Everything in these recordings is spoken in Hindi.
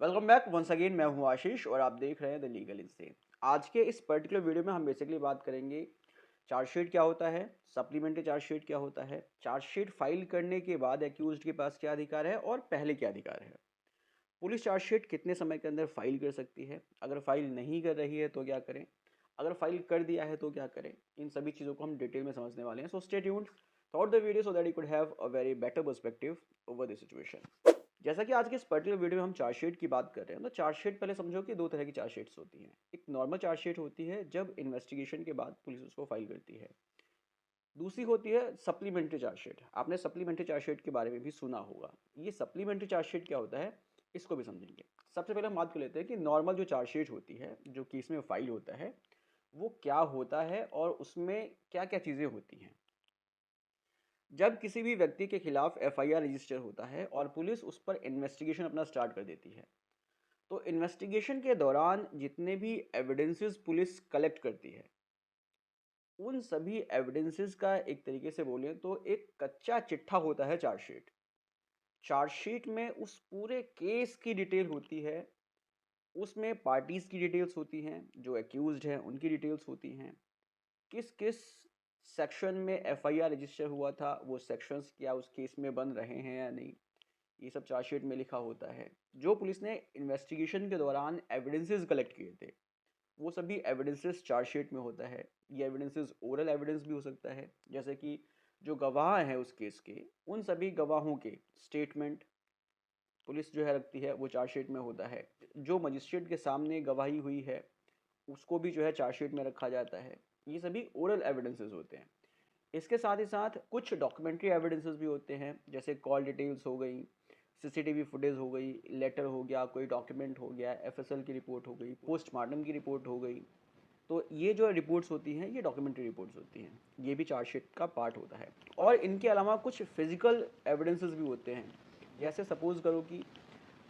Welcome back once again. मैं हूं आशीष और आप देख रहे हैं द लीगल इंस्टेंट। आज के इस पर्टिकुलर वीडियो में हम बेसिकली बात करेंगे चार्जशीट क्या होता है, सप्लीमेंट्री चार्जशीट क्या होता है, चार्जशीट फाइल करने के बाद एक्यूज्ड के पास क्या अधिकार है और पहले क्या अधिकार है, पुलिस चार्जशीट कितने समय के अंदर फाइल कर सकती है, अगर फाइल नहीं कर रही है तो क्या करें, अगर फाइल कर दिया है तो क्या करें। इन सभी चीज़ों को हम डिटेल में समझने वाले हैं। So stay tuned through the video so that you could have a very better perspective over the situation. जैसा कि आज के इस पर्टिकुलर वीडियो में हम चार्जशीट की बात कर रहे हैं, तो चार्जशीट पहले समझो कि दो तरह की चार्जशीट्स होती हैं। एक नॉर्मल चार्जशीट होती है जब इन्वेस्टिगेशन के बाद पुलिस उसको फाइल करती है। दूसरी होती है सप्लीमेंट्री चार्जशीट। आपने सप्लीमेंट्री चार्जशीट के बारे में भी सुना होगा। ये सप्लीमेंट्री चार्जशीट क्या होता है, इसको भी समझेंगे। सबसे पहले हम बात कर लेते हैं कि नॉर्मल जो चार्जशीट होती है, जो केस में फाइल होता है, वो क्या होता है और उसमें क्या क्या चीज़ें होती हैं। जब किसी भी व्यक्ति के खिलाफ एफआईआर रजिस्टर होता है और पुलिस उस पर इन्वेस्टिगेशन अपना स्टार्ट कर देती है, तो इन्वेस्टिगेशन के दौरान जितने भी एविडेंसेस पुलिस कलेक्ट करती है, उन सभी एविडेंसेस का एक तरीके से बोलें तो एक कच्चा चिट्ठा होता है चार्जशीट। चार्जशीट में उस पूरे केस की डिटेल होती है, उसमें पार्टीज की डिटेल्स होती हैं, जो एक्यूज्ड हैं उनकी डिटेल्स होती हैं, किस किस सेक्शन में एफआईआर रजिस्टर हुआ था, वो सेक्शंस क्या उस केस में बन रहे हैं या नहीं, ये सब चार्जशीट में लिखा होता है। जो पुलिस ने इन्वेस्टिगेशन के दौरान एविडेंसेस कलेक्ट किए थे, वो सभी एविडेंसेस चार्जशीट में होता है। ये एविडेंसेस ओरल एविडेंस भी हो सकता है, जैसे कि जो गवाह हैं उस केस के, उन सभी गवाहों के स्टेटमेंट पुलिस जो है रखती है, वो चार्जशीट में होता है। जो मजिस्ट्रेट के सामने गवाही हुई है, उसको भी जो है चार्जशीट में रखा जाता है। ये सभी ओरल एविडेंसेस होते हैं। इसके साथ ही साथ कुछ डॉक्यूमेंट्री एविडेंसेस भी होते हैं, जैसे कॉल डिटेल्स हो गई, सीसीटीवी फुटेज हो गई, लेटर हो गया, कोई डॉक्यूमेंट हो गया, एफएसएल की रिपोर्ट हो गई, पोस्टमार्टम की रिपोर्ट हो गई। तो ये जो रिपोर्ट्स होती हैं, ये डॉक्यूमेंट्री रिपोर्ट्स होती हैं, ये भी चार्जशीट का पार्ट होता है। और इनके अलावा कुछ फिजिकल एविडेंसेस भी होते हैं। जैसे सपोज करो कि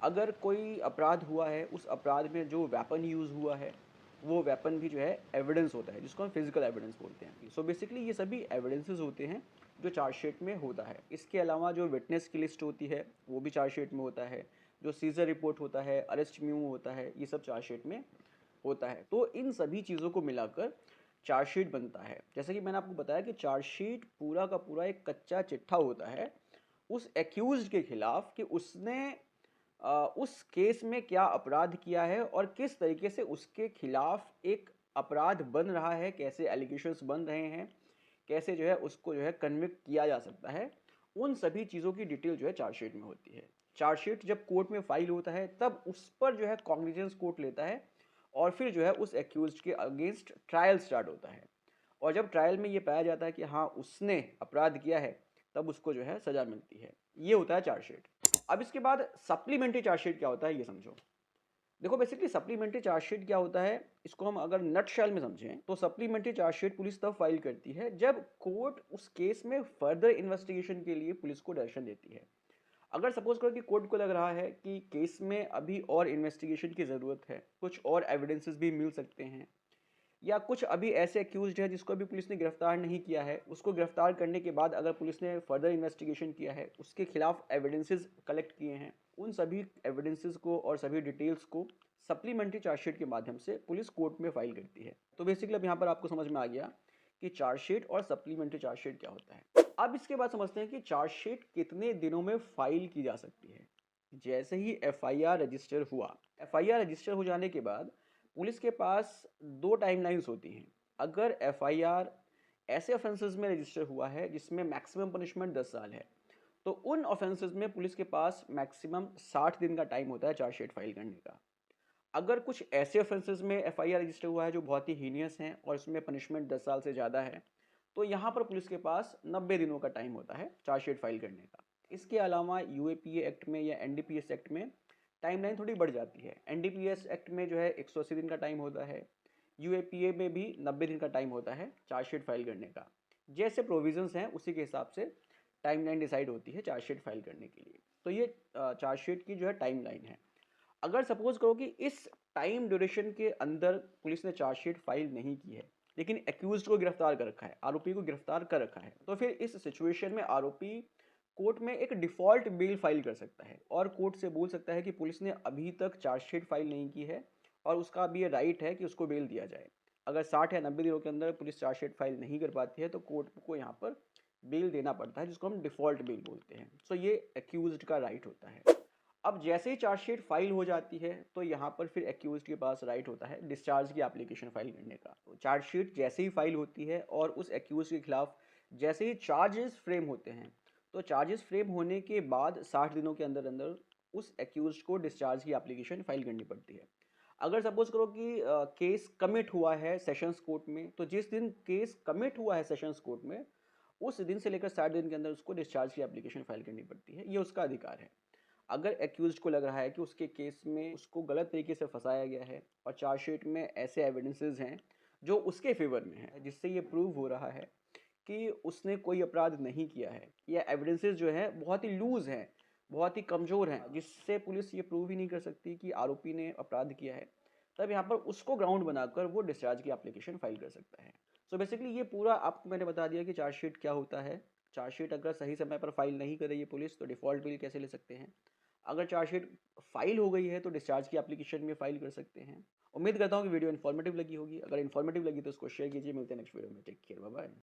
अगर कोई अपराध हुआ है, उस अपराध में जो वेपन यूज़ हुआ है, वो वेपन भी जो है एविडेंस होता है, जिसको हम फिजिकल एविडेंस बोलते हैं। सो बेसिकली ये सभी एविडेंसेस होते हैं जो चार्जशीट में होता है। इसके अलावा जो विटनेस की लिस्ट होती है, वो भी चार्जशीट में होता है। जो सीजर रिपोर्ट होता है, अरेस्ट मेमो होता है, ये सब चार्जशीट में होता है। तो इन सभी चीज़ों को मिलाकर चार्जशीट बनता है। जैसे कि मैंने आपको बताया कि चार्जशीट पूरा का पूरा एक कच्चा चिट्ठा होता है उस एक्यूज्ड के खिलाफ कि उसने उस केस में क्या अपराध किया है और किस तरीके से उसके खिलाफ एक अपराध बन रहा है, कैसे एलिगेशंस बन रहे हैं, कैसे जो है उसको जो है कन्विक्ट किया जा सकता है। उन सभी चीज़ों की डिटेल जो है चार्जशीट में होती है। चार्जशीट जब कोर्ट में फाइल होता है, तब उस पर जो है कॉग्निजेंस कोर्ट लेता है और फिर जो है उस एक्यूज्ड के अगेंस्ट ट्रायल स्टार्ट होता है। और जब ट्रायल में ये पाया जाता है कि हाँ उसने अपराध किया है, तब उसको जो है सज़ा मिलती है। ये होता है चार्जशीट। अब इसके बाद सप्लीमेंट्री चार्जशीट क्या होता है, ये समझो। देखो बेसिकली सप्लीमेंट्री चार्जशीट क्या होता है, इसको हम अगर नटशेल में समझें तो सप्लीमेंट्री चार्जशीट पुलिस तब फाइल करती है जब कोर्ट उस केस में फर्दर इन्वेस्टिगेशन के लिए पुलिस को डायरेक्शन देती है। अगर सपोज करो कि कोर्ट को लग रहा है कि केस में अभी और इन्वेस्टिगेशन की ज़रूरत है, कुछ और एविडेंसेस भी मिल सकते हैं, या कुछ अभी ऐसे एक्यूज्ड है जिसको अभी पुलिस ने गिरफ्तार नहीं किया है, उसको गिरफ्तार करने के बाद अगर पुलिस ने फर्दर इन्वेस्टिगेशन किया है, उसके खिलाफ एविडेंसेस कलेक्ट किए हैं, उन सभी एविडेंसेस को और सभी डिटेल्स को सप्लीमेंट्री चार्जशीट के माध्यम से पुलिस कोर्ट में फाइल करती है। तो बेसिकली अब यहाँ पर आपको समझ में आ गया कि चार्जशीट और सप्लीमेंट्री चार्जशीट क्या होता है। अब इसके बाद समझते हैं कि चार्जशीट कितने दिनों में फाइल की जा सकती है। जैसे ही एफआईआर रजिस्टर हुआ, एफआईआर रजिस्टर हो जाने के बाद पुलिस के पास दो टाइमलाइंस होती हैं। अगर एफआईआर ऐसे ऑफेंसेस में रजिस्टर हुआ है जिसमें मैक्सिमम पनिशमेंट 10 साल है, तो उन ऑफेंसेस में पुलिस के पास मैक्सिमम 60 दिन का टाइम होता है चार्जशीट फाइल करने का। अगर कुछ ऐसे ऑफेंसेस में एफआईआर रजिस्टर हुआ है जो बहुत ही हीनियस हैं और इसमें पनिशमेंट 10 साल से ज़्यादा है, तो यहाँ पर पुलिस के पास 90 दिनों का टाइम होता है चार्जशीट फाइल करने का। इसके अलावा यूएपीए एक्ट में या एनडीपीएस एक्ट में टाइमलाइन थोड़ी बढ़ जाती है। एनडीपीएस एक्ट में जो है 180 दिन का टाइम होता है, यूएपीए में भी 90 दिन का टाइम होता है चार्जशीट फाइल करने का। जैसे प्रोविजंस हैं उसी के हिसाब से टाइमलाइन डिसाइड होती है चार्जशीट फाइल करने के लिए। तो ये चार्जशीट की जो है टाइमलाइन है। अगर सपोज करो कि इस टाइम ड्यूरेशन के अंदर पुलिस ने चार्जशीट फाइल नहीं की है, लेकिन एक्यूज्ड को गिरफ्तार कर रखा है, आरोपी को गिरफ्तार कर रखा है, तो फिर इस सिचुएशन में आरोपी कोर्ट में एक डिफ़ॉल्ट बेल फाइल कर सकता है और कोर्ट से बोल सकता है कि पुलिस ने अभी तक चार्जशीट फाइल नहीं की है और उसका अभी ये राइट है कि उसको बेल दिया जाए। अगर 60 या 90 दिनों के अंदर पुलिस चार्जशीट फाइल नहीं कर पाती है तो कोर्ट को यहाँ पर बेल देना पड़ता है, जिसको हम डिफ़ॉल्ट बेल बोलते हैं। सो ये एक्यूज्ड का राइट होता है। अब जैसे ही चार्जशीट फाइल हो जाती है तो यहाँ पर फिर एक्यूज्ड के पास राइट होता है डिस्चार्ज की एप्लीकेशन फाइल करने का। तो चार्जशीट जैसे ही फाइल होती है और उस एक्यूज्ड के खिलाफ जैसे ही चार्जेस फ्रेम होते हैं, तो चार्जेस फ्रेम होने के बाद 60 दिनों के अंदर अंदर उस एक्यूज्ड को डिस्चार्ज की एप्लीकेशन फाइल करनी पड़ती है। अगर सपोज करो कि केस कमिट हुआ है सेशंस कोर्ट में, तो जिस दिन केस कमिट हुआ है सेशंस कोर्ट में, उस दिन से लेकर 60 दिन के अंदर उसको डिस्चार्ज की एप्लीकेशन फाइल करनी पड़ती है। ये उसका अधिकार है। अगर एक्यूज्ड को लग रहा है कि उसके केस में उसको गलत तरीके से फंसाया गया है और चार्जशीट में ऐसे एविडेंसेस हैं जो उसके फेवर में है, जिससे ये प्रूव हो रहा है कि उसने कोई अपराध नहीं किया है, या एविडेंसेस जो है बहुत ही लूज हैं, बहुत ही कमज़ोर हैं, जिससे पुलिस ये प्रूव ही नहीं कर सकती कि आरोपी ने अपराध किया है, तब यहाँ पर उसको ग्राउंड बनाकर वो डिस्चार्ज की एप्लीकेशन फाइल कर सकता है। सो बेसिकली ये पूरा आपको मैंने बता दिया कि चार्जशीट क्या होता है। चार्जशीट अगर सही समय पर फाइल नहीं कर रही है पुलिस, तो डिफ़ॉल्ट बिल कैसे ले सकते हैं। अगर चार्जशीट फाइल हो गई है तो डिस्चार्ज की एप्लीकेशन में फाइल कर सकते हैं। उम्मीद करता हूँ कि वीडियो इन्फॉर्मेटिव लगी होगी। अगर इन्फॉर्मेटिव लगी तो उसको शेयर कीजिए। मिलते हैं नेक्स्ट वीडियो में। Take care, bye bye.